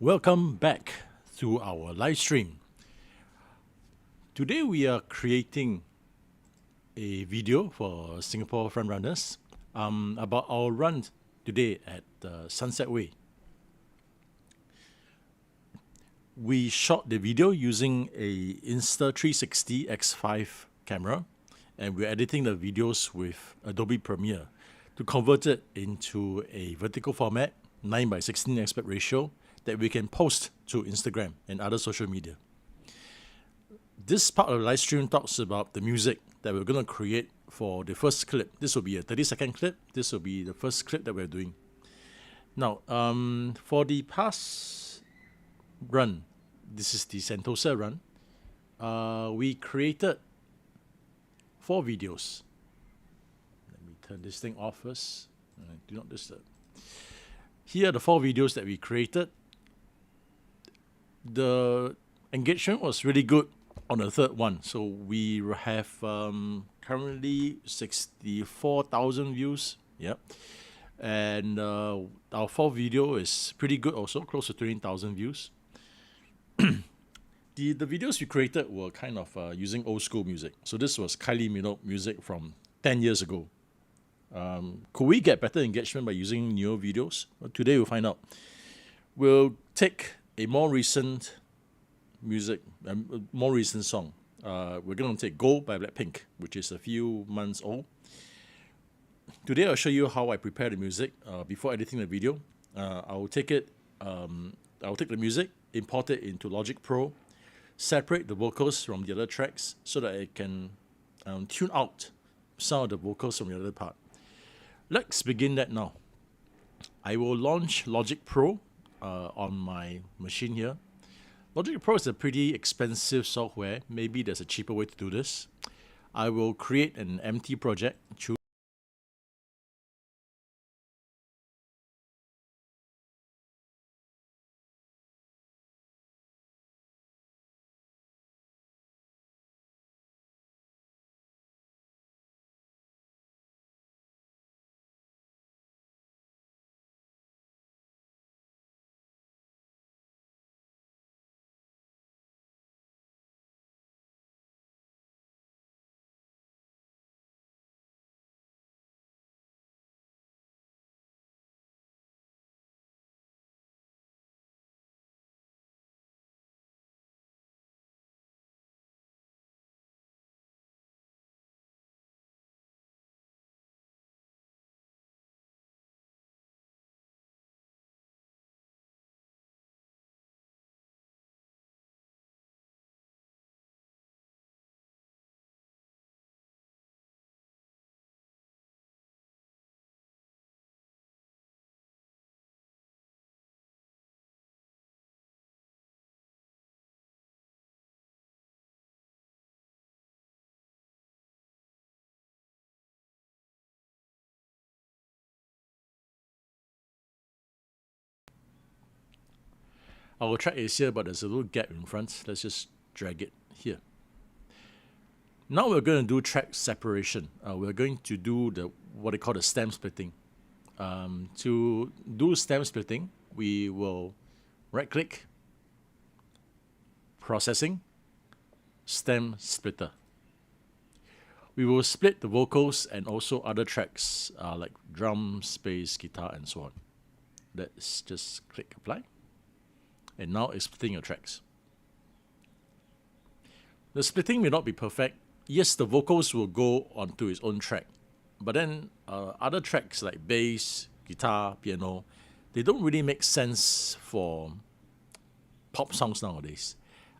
Welcome back to our live stream. Today we are creating a video for Singapore Frontrunners about our run today at Sunset Way. We shot the video using a Insta360 X5 camera, and we're editing the videos with Adobe Premiere to convert it into a vertical format, 9:16 aspect ratio, that we can post to Instagram and other social media. This part of the live stream talks about the music that we're going to create for the first clip. This will be a 30-second clip. This will be the first clip that we're doing. Now, for the past run, this is the Sentosa run, we created 4 videos. Let me turn this thing off first. Do not disturb. Here are the 4 videos that we created. The engagement was really good on the third one. So we have currently 64,000 views. Yep. And our fourth video is pretty good also, close to 20,000 views. The videos we created were kind of using old school music. So this was Kylie Minogue music from 10 years ago. Could we get better engagement by using newer videos? Well, today we'll find out. We'll take a more recent music, more recent song. We're going to take Gold by Blackpink, which is a few months old. Today I'll show you how I prepare the music before editing the video. I'll take the music, import it into Logic Pro, separate the vocals from the other tracks so that I can tune out some of the vocals from the other part. Let's begin that now. I will launch Logic Pro on my machine here. Logic Pro is a pretty expensive software. Maybe there's a cheaper way to do this. I will create an empty project. Our track is here, but there's a little gap in front. Let's just drag it here. Now we're going to do track separation. We're going to do what they call the stem splitting. To do stem splitting, we will right-click, Processing, Stem Splitter. We will split the vocals and also other tracks like drum, bass, guitar, and so on. Let's just click Apply. And now it's splitting your tracks. The splitting may not be perfect. Yes, the vocals will go onto its own track, but then other tracks like bass, guitar, piano, they don't really make sense for pop songs nowadays.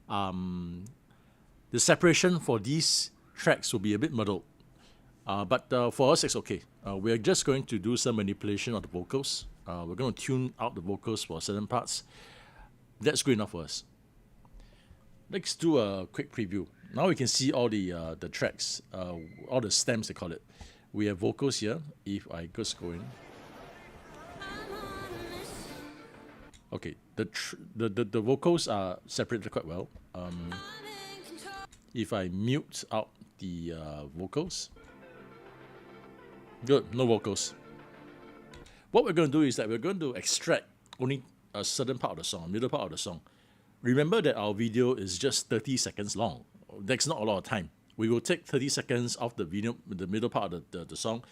The separation for these tracks will be a bit muddled, but for us it's okay. We're just going to do some manipulation of the vocals. We're going to tune out the vocals for certain parts. That's good enough for us. Let's do a quick preview. Now we can see all the tracks, all the stems they call it. We have vocals here. If I just go in, okay, the vocals are separated quite well. If I mute out the vocals, good, no vocals. What we're going to do is that we're going to extract only a certain part of the song, middle part of the song, remember that our video is just 30 seconds long. That's not a lot of time. We will take 30 seconds off the video, the middle part of the song,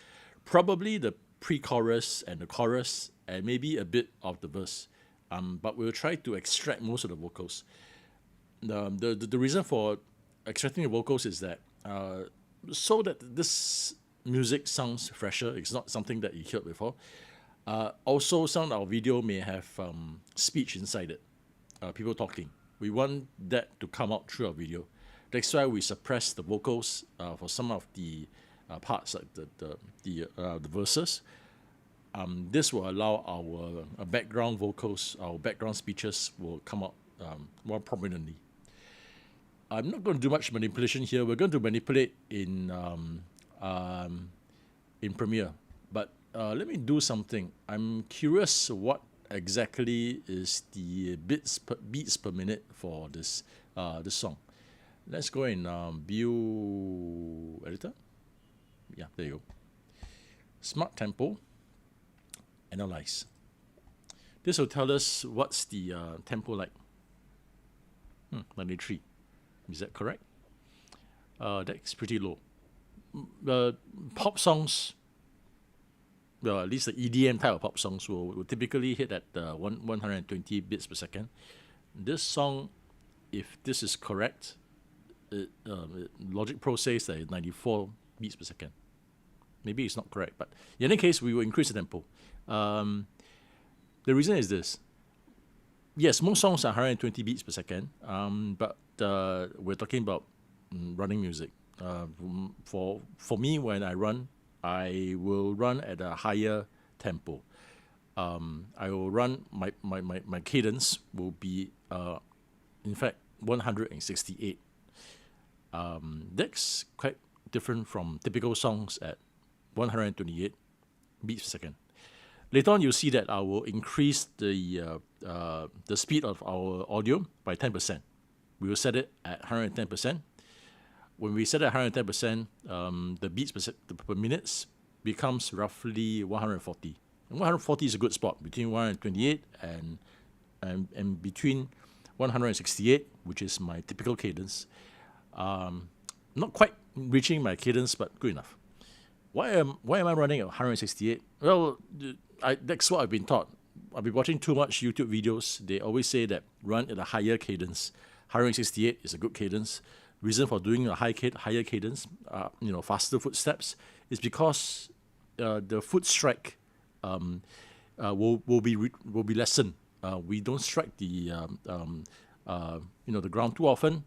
probably the pre-chorus and the chorus, and maybe a bit of the verse. But we'll try to extract most of the vocals. The reason for extracting the vocals is that so that this music sounds fresher. It's not something that you heard before. Also, some of our video may have speech inside it, people talking. We want that to come out through our video. That's why we suppress the vocals for some of the parts, like the verses. This will allow our background vocals, our background speeches will come out more prominently. I'm not going to do much manipulation here. We're going to manipulate in Premiere, but let me do something. I'm curious what exactly is the beats per minute for this song. Let's go and view editor. Yeah, there you go. Smart tempo. Analyze. This will tell us what's the tempo like. 93. Is that correct? That's pretty low. Pop songs, well, at least the EDM type of pop songs will typically hit at 120 bits per second. This song, if this is correct, Logic Pro says that it's 94 beats per second. Maybe it's not correct, but in any case, we will increase the tempo. The reason is this. Yes, most songs are 120 beats per second, but we're talking about running music. For me, when I run, I will run at a higher tempo. I will run, my cadence will be, in fact, 168. That's quite different from typical songs at 128 beats per second. Later on, you'll see that I will increase the speed of our audio by 10%. We will set it at 110%. When we set it at 110%, the beats per minutes becomes roughly 140. And 140 is a good spot between 128 and between 168, which is my typical cadence. Not quite reaching my cadence, but good enough. Why am I running at 168? Well, that's what I've been taught. I've been watching too much YouTube videos. They always say that run at a higher cadence. 168 is a good cadence. Reason for doing a higher cadence, faster footsteps, is because the foot strike will be lessened. We don't strike the ground too often.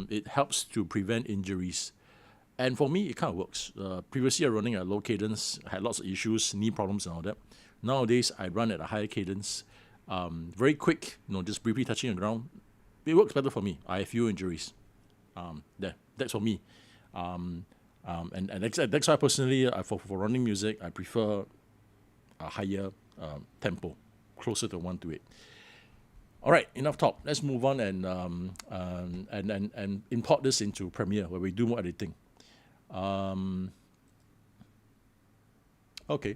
It helps to prevent injuries. And for me, it kind of works. Previously, I was running at a low cadence, had lots of issues, knee problems and all that. Nowadays, I run at a higher cadence, very quick, just briefly touching the ground. It works better for me. I have few injuries. That's for me. And that's why personally, for running music, I prefer a higher tempo, closer to 128. All right, enough talk. Let's move on and import this into Premiere, where we do more editing. Okay.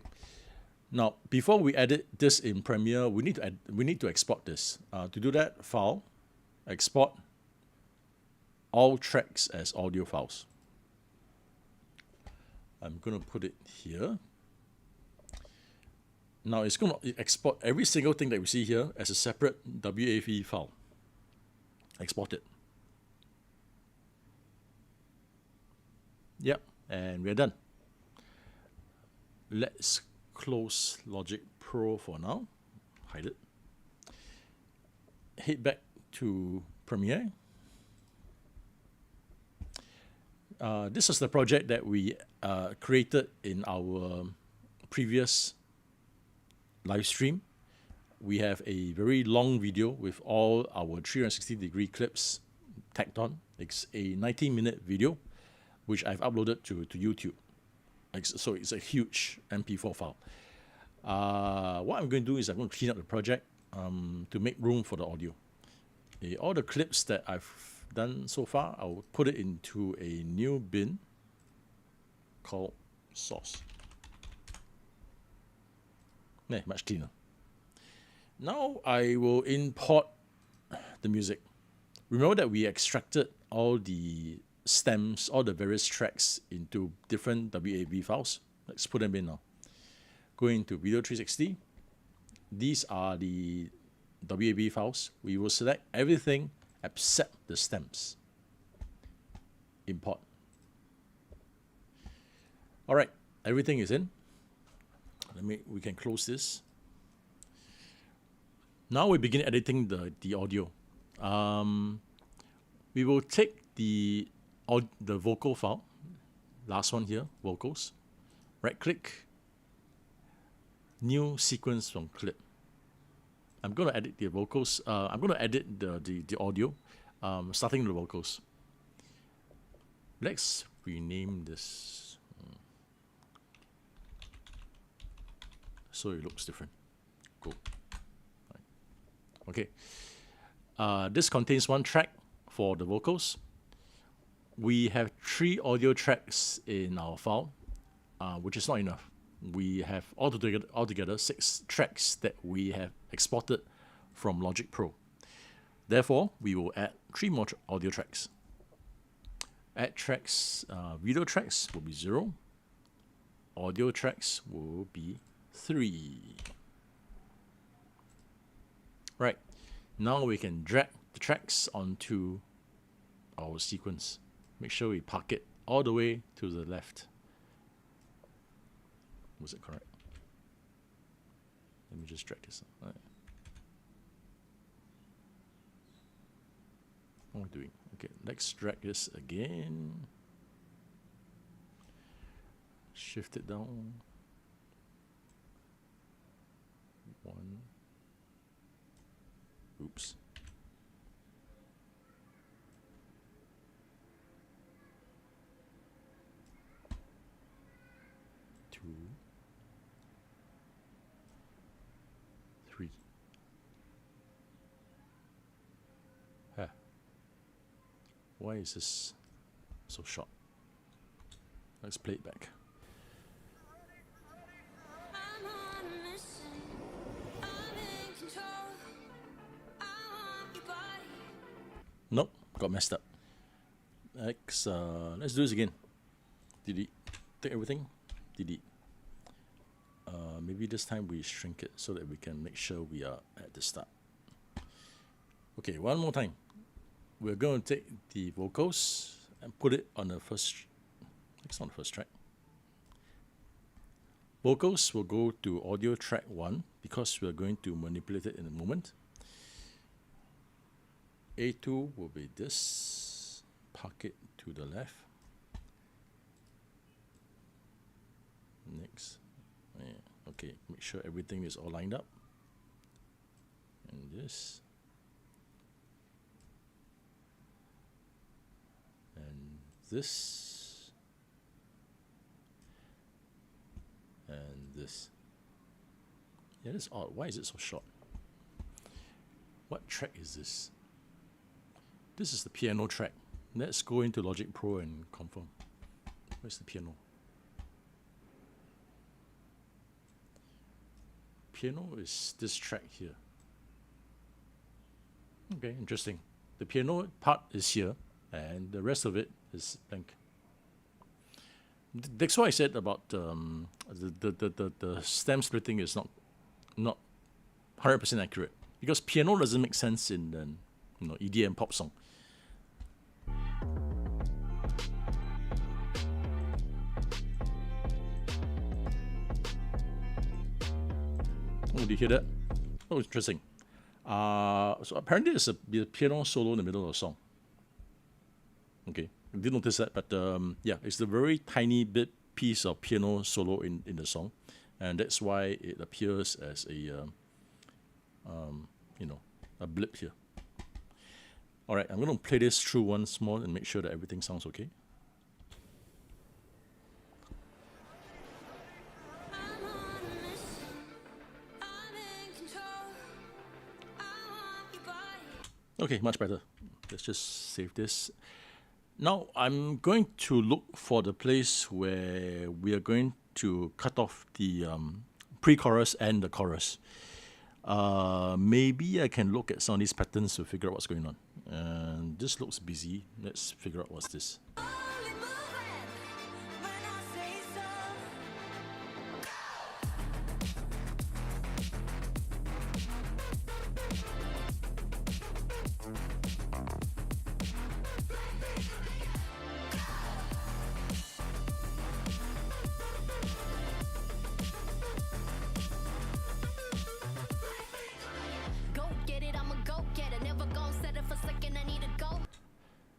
Now, before we edit this in Premiere, we need to export this. To do that, File, Export, all tracks as audio files. I'm going to put it here. Now it's going to export every single thing that we see here as a separate WAV file. Export it. Yep, and we're done. Let's close Logic Pro for now. Hide it. Head back to Premiere. This is the project that we created in our previous live stream. We have a very long video with all our 360-degree clips tagged on. It's a 19-minute video, which I've uploaded to YouTube. So it's a huge MP4 file. What I'm going to do is I'm going to clean up the project to make room for the audio. All the clips that I've done so far, I'll put it into a new bin called Source. Much cleaner. Now I will import the music. Remember that we extracted all the stems, all the various tracks into different WAV files. Let's put them in now. Go into Video 360. These are the WAV files. We will select everything except the stems. Import. All right, everything is in. We can close this. Now we begin editing the audio. We will take the vocal file, last one here, vocals. Right click, new sequence from clip. I'm going to edit the vocals. I'm going to edit the audio, starting with the vocals. Let's rename this so it looks different. Go. Okay. This contains one track for the vocals. We have 3 audio tracks in our file, which is not enough. We have altogether 6 tracks that we have exported from Logic Pro. Therefore, we will add 3 more audio tracks. Add tracks, video tracks will be 0. Audio tracks will be 3. Right. Now we can drag the tracks onto our sequence. Make sure we park it all the way to the left. Was it correct? Let me just drag this. All right. What am I doing? Okay, let's drag this again. Shift it down. 1. Oops. 2. 3. Why is this so short? Let's play it back. Nope, got messed up. Let's do this again. Delete. Take everything. Delete. Maybe this time we shrink it so that we can make sure we are at the start. Okay, one more time. We're going to take the vocals and put it on the first. It's not the first track. Vocals will go to audio track 1 because we're going to manipulate it in a moment. A2 will be this. Park it to the left. Next. Yeah. Okay, make sure everything is all lined up. And this. And this. And this. Yeah, that's odd. Why is it so short? What track is this? This is the piano track. Let's go into Logic Pro and confirm. Where's the piano? Piano is this track here. Okay, interesting. The piano part is here, and the rest of it is blank. That's why I said about the stem splitting is not 100% accurate, because piano doesn't make sense in EDM pop song. Oh, did you hear that? Oh, interesting. So apparently there's a piano solo in the middle of the song. Okay, I didn't notice that, but yeah, it's a very tiny bit piece of piano solo in the song, and that's why it appears as a a blip here. All right, I'm going to play this through once more and make sure that everything sounds okay. Okay, much better. Let's just save this. Now I'm going to look for the place where we are going to cut off the pre-chorus and the chorus. Maybe I can look at some of these patterns to figure out what's going on. And this looks busy. Let's figure out what's this.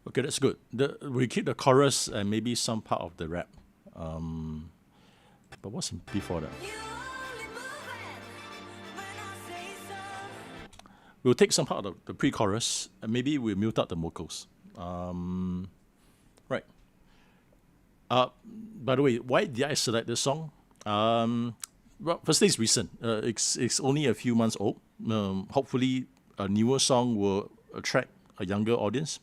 Okay, that's good. We keep the chorus and maybe some part of the rap. But what's before that? We'll take some part of the pre-chorus and maybe we'll mute out the vocals. Right. By the way, why did I select this song? Well, firstly, it's recent. It's only a few months old. Hopefully, a newer song will attract a younger audience.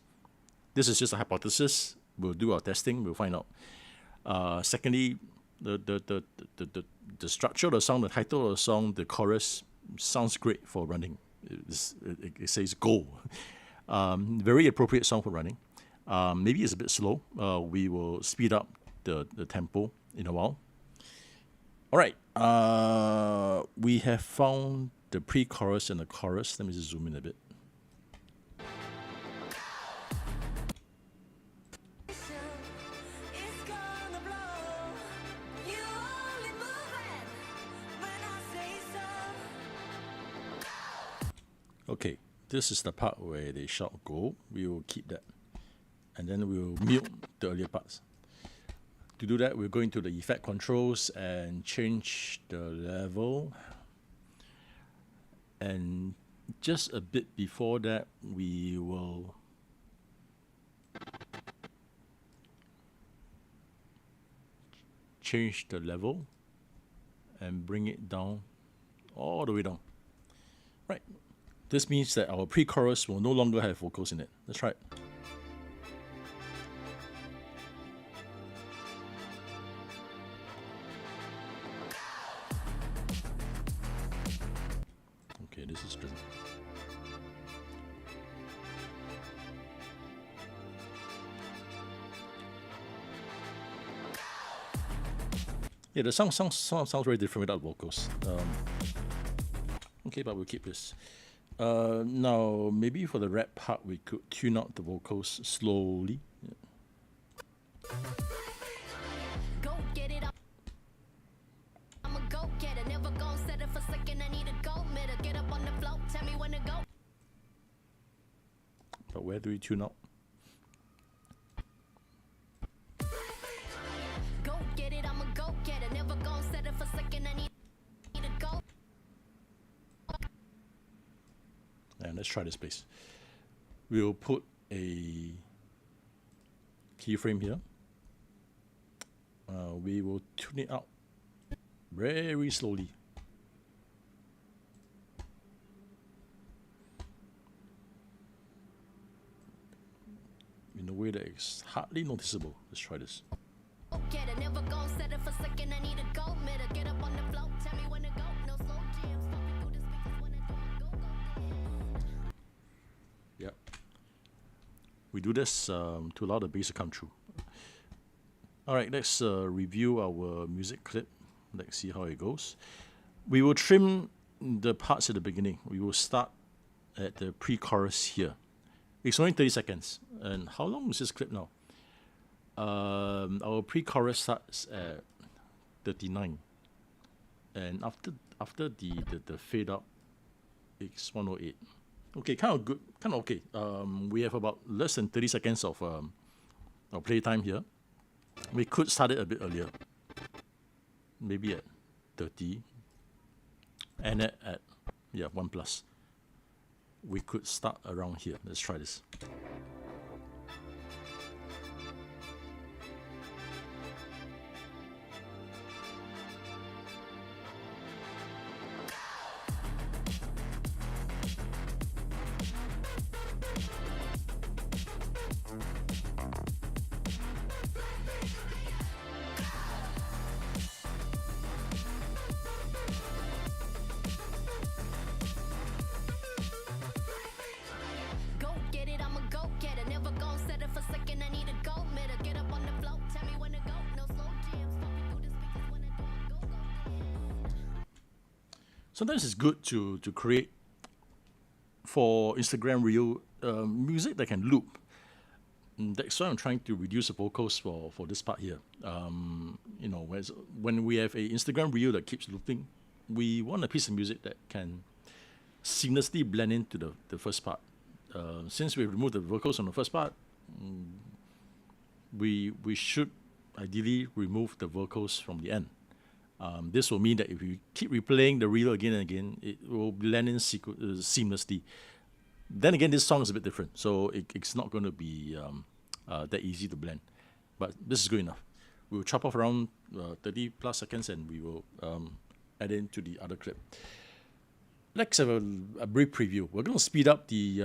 This is just a hypothesis. We'll do our testing. We'll find out. Secondly, the structure of the song, the title of the song, the chorus sounds great for running. It says go. Very appropriate song for running. Maybe it's a bit slow. We will speed up the tempo in a while. All right. We have found the pre-chorus and the chorus. Let me just zoom in a bit. Okay, this is the part where they shout go. We will keep that. And then we will mute the earlier parts. To do that, we'll go into the effect controls and change the level. And just a bit before that, we will change the level and bring it down, all the way down. Right. This means that our pre-chorus will no longer have vocals in it. That's right. Okay, this is good. Yeah, the song sounds very different without vocals. Okay, but we'll keep this. Now, maybe for the rap part, we could tune out the vocals slowly. Yeah. Go get it up. I'm a go-getter, never gon' settle for second. I need a gold medal. Get up on the floor, tell me when to go. But where do we tune out? Go get it, I'm a go-getter, never gon' settle for second. I need a gold. And let's try this place. We'll put a keyframe here. We will tune it out very slowly. In a way that is hardly noticeable. Let's try this. Yep. We do this to allow the bass to come through. All right, let's review our music clip. Let's see how it goes. We will trim the parts at the beginning. We will start at the pre-chorus here. It's only 30 seconds. And how long is this clip now? Our pre-chorus starts at 39. And after the fade up, it's 108. Okay, kind of good, kind of okay. We have about less than 30 seconds of play time here. We could start it a bit earlier. Maybe at 30. And at 1+. We could start around here. Let's try this. sometimes it's good to create for Instagram Reel music that can loop. That's why I'm trying to reduce the vocals for this part here. When we have a Instagram Reel that keeps looping, we want a piece of music that can seamlessly blend into the first part. Since we removed the vocals on the first part, we should ideally remove the vocals from the end. This will mean that if you keep replaying the reel again and again, it will blend in seamlessly. Then again, this song is a bit different, so it's not going to be that easy to blend. But this is good enough. We'll chop off around 30 plus seconds and we will add in to the other clip. Let's have a brief preview. We're going to speed up the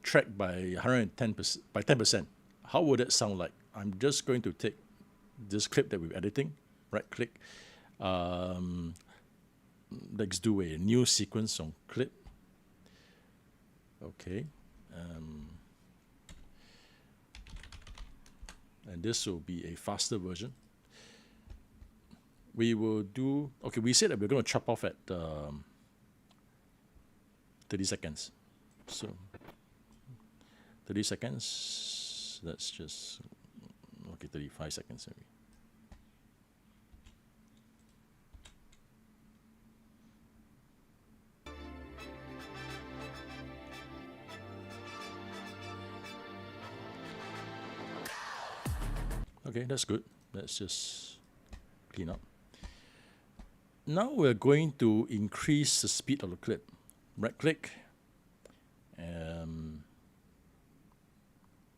track by 10%. How would it sound like? I'm just going to take this clip that we're editing, right click. Let's do a new sequence on clip. Okay. And this will be a faster version. We will do, okay, we said that we're going to chop off at 30 seconds. So 30 seconds, that's just, okay, 35 seconds maybe. Okay, that's good. Let's just clean up. Now we're going to increase the speed of the clip. Right click,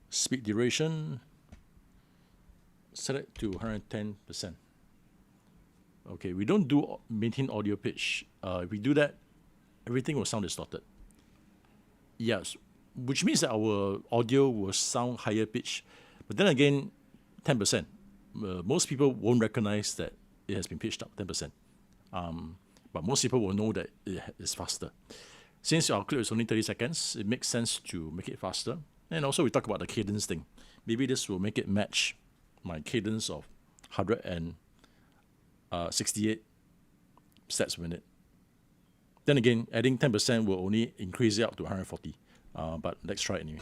speed duration, set it to 110%. Okay, we don't do maintain audio pitch. If we do that, everything will sound distorted. Yes, which means that our audio will sound higher pitch. But then again, 10%. Most people won't recognize that it has been pitched up 10%. But most people will know that it is faster. Since our clip is only 30 seconds, it makes sense to make it faster. And also we talk about the cadence thing. Maybe this will make it match my cadence of 168 steps per minute. Then again, adding 10% will only increase it up to 140. But let's try it anyway.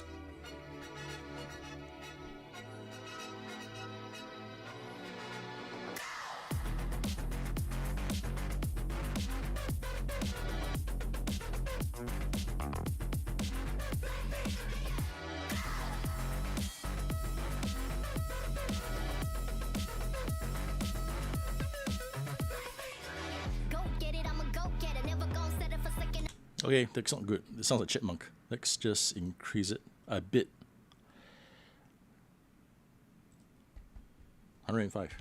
Okay, that's not good. It sounds like chipmunk. Let's just increase it a bit. 105.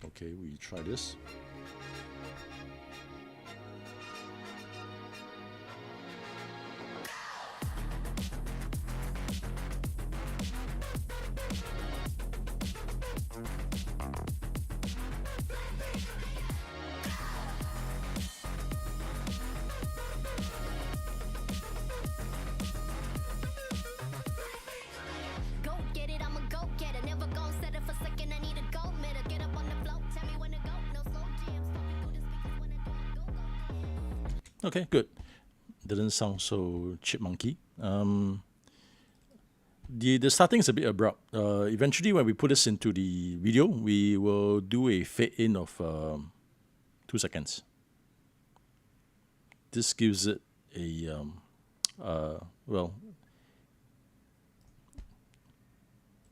Okay, we try this. Okay, good. Didn't sound so chipmunky. The starting is a bit abrupt. Eventually, when we put this into the video, we will do a fade in of 2 seconds. This gives it a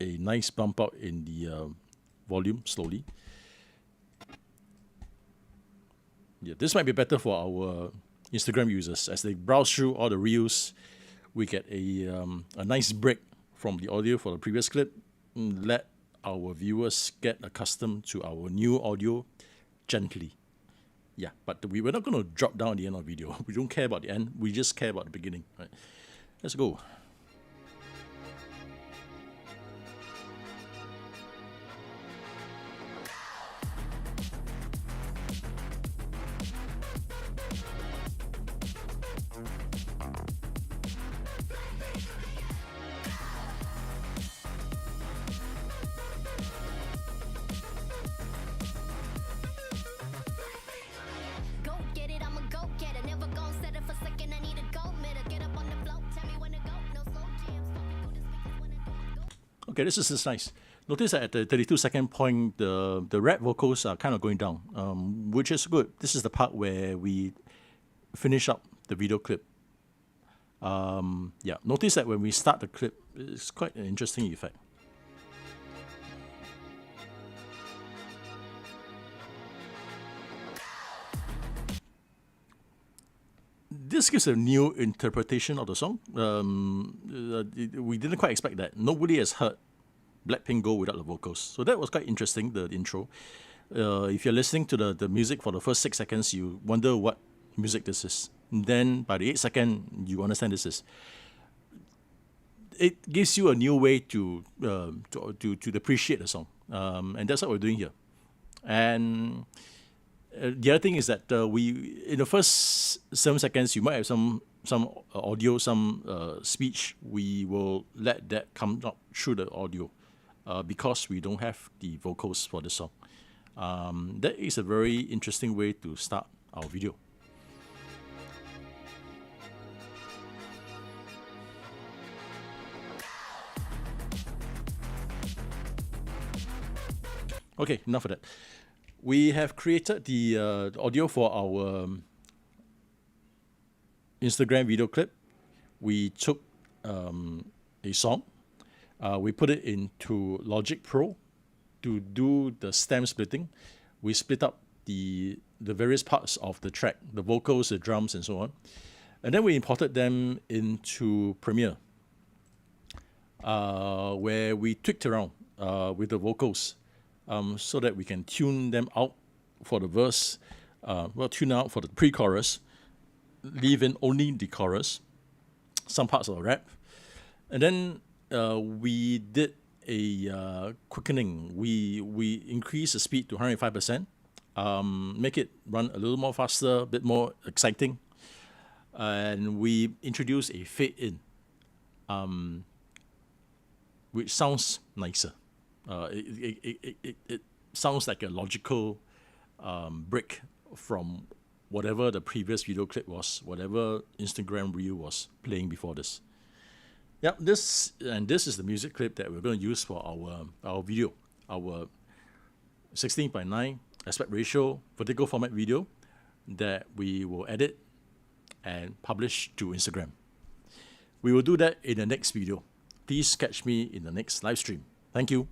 a nice bump out in the volume slowly. Yeah, this might be better for our Instagram users. As they browse through all the reels, we get a nice break from the audio for the previous clip. Let our viewers get accustomed to our new audio gently. Yeah, but we were not going to drop down at the end of the video. We don't care about the end. We just care about the beginning. Right? Let's go. Okay, this is nice. Notice that at the 32-second point, the rap vocals are kind of going down, which is good. This is the part where we finish up the video clip. Yeah, notice that when we start the clip, it's quite an interesting effect. This gives a new interpretation of the song. We didn't quite expect that. Nobody has heard Blackpink go without the vocals. So that was quite interesting, the intro. If you're listening to the music for the first 6 seconds, you wonder what music this is. And then by the 8th second, you understand this is. It gives you a new way to appreciate the song. And that's what we're doing here. And the other thing is that we, in the first 7 seconds, you might have some audio, some speech. We will let that come up through the audio because we don't have the vocals for the song. That is a very interesting way to start our video. Okay, enough of that. We have created the audio for our Instagram video clip. We took a song, we put it into Logic Pro to do the stem splitting. We split up the various parts of the track, the vocals, the drums, and so on. And then we imported them into Premiere, where we tweaked around with the vocals. So that we can tune them out for the verse, tune out for the pre-chorus, leave in only the chorus, some parts of the rap. And then we did a quickening. We increased the speed to 105%, make it run a little more faster, a bit more exciting. And we introduced a fade in, which sounds nicer. It sounds like a logical break from whatever the previous video clip was, whatever Instagram reel was playing before this. Yeah, this is the music clip that we're going to use for our video, our 16:9 aspect ratio vertical format video that we will edit and publish to Instagram. We will do that in the next video. Please catch me in the next live stream. Thank you.